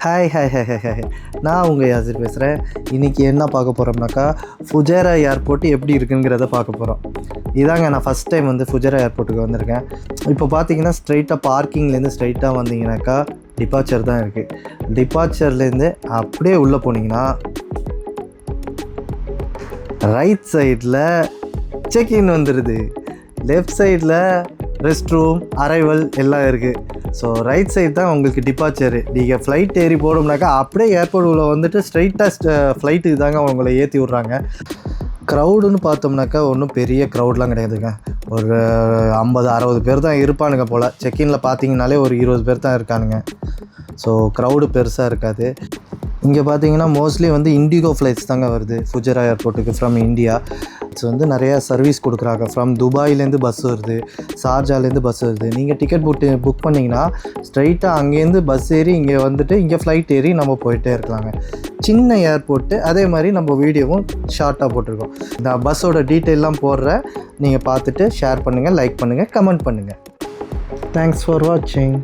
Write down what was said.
Hi hi hi hi hi நான் உங்கள் Yasser பேசுகிறேன். இன்றைக்கி என்ன பார்க்க போகிறோம்னாக்கா ஃபுஜேரா ஏர்போர்ட் எப்படி இருக்குங்கிறத பார்க்க போகிறோம். இதாங்க நான் ஃபஸ்ட் டைம் வந்து ஃபுஜேரா ஏர்போர்ட்டுக்கு வந்திருக்கேன். இப்போ பார்த்தீங்கன்னா ஸ்ட்ரைட்டாக பார்க்கிங்லேருந்து ஸ்ட்ரைட்டாக வந்தீங்கன்னாக்கா டிபார்ச்சர் தான் இருக்குது. டிபார்ச்சர்லேருந்து அப்படியே உள்ளே போனீங்கன்னா ரைட் சைடில் செக்இன் வந்துடுது, லெஃப்ட் சைடில் ரெஸ்ட் ரூம், அரைவல் எல்லாம் இருக்குது. ஸோ ரைட் சைடு தான் உங்களுக்கு டிபார்ச்சரு. நீங்கள் ஃப்ளைட் ஏறி போனோம்னாக்கா அப்படியே ஏர்போர்ட்டுக்குள்ளே வந்துட்டு ஸ்ட்ரைட்டாக ஃப்ளைட்டுக்கு தாங்க அவங்கள ஏற்றி விட்றாங்க. க்ரௌடுன்னு பார்த்தோம்னாக்கா ஒன்றும் பெரிய க்ரௌட்லாம் கிடையாதுங்க. ஒரு 50-60 பேர் தான் இருப்பானுங்க போல். செக்இனில் பார்த்தீங்கனாலே ஒரு 20 பேர் தான் இருக்கானுங்க. ஸோ க்ரௌடு பெருசாக இருக்காது. இங்கே பார்த்தீங்கன்னா மோஸ்ட்லி வந்து இண்டிகோ ஃப்ளைட்ஸ் தாங்க வருது ஃபுஜேரா ஏர்போர்ட்டுக்கு ஃப்ரம் இந்தியா. ஸோ வந்து நிறையா சர்வீஸ் கொடுக்குறாங்க. ஃப்ரம் துபாயிலேருந்து பஸ் வருது, ஷார்ஜாலேருந்து பஸ் வருது. நீங்கள் டிக்கெட் புக் பண்ணிங்கன்னா ஸ்ட்ரைட்டாக அங்கேருந்து பஸ் ஏறி இங்கே வந்துட்டு இங்கே ஃப்ளைட் ஏறி நம்ம போயிட்டே இருக்கலாங்க. சின்ன ஏர்போர்ட்டு, அதே மாதிரி நம்ம வீடியோவும் ஷார்ட்டாக போட்டிருக்கோம். நான் பஸ்ஸோட டீட்டெயிலாம் போடுறேன், நீங்கள் பார்த்துட்டு ஷேர் பண்ணுங்கள், லைக் பண்ணுங்கள், கமெண்ட் பண்ணுங்கள். தேங்க்ஸ் ஃபார் வாட்சிங்.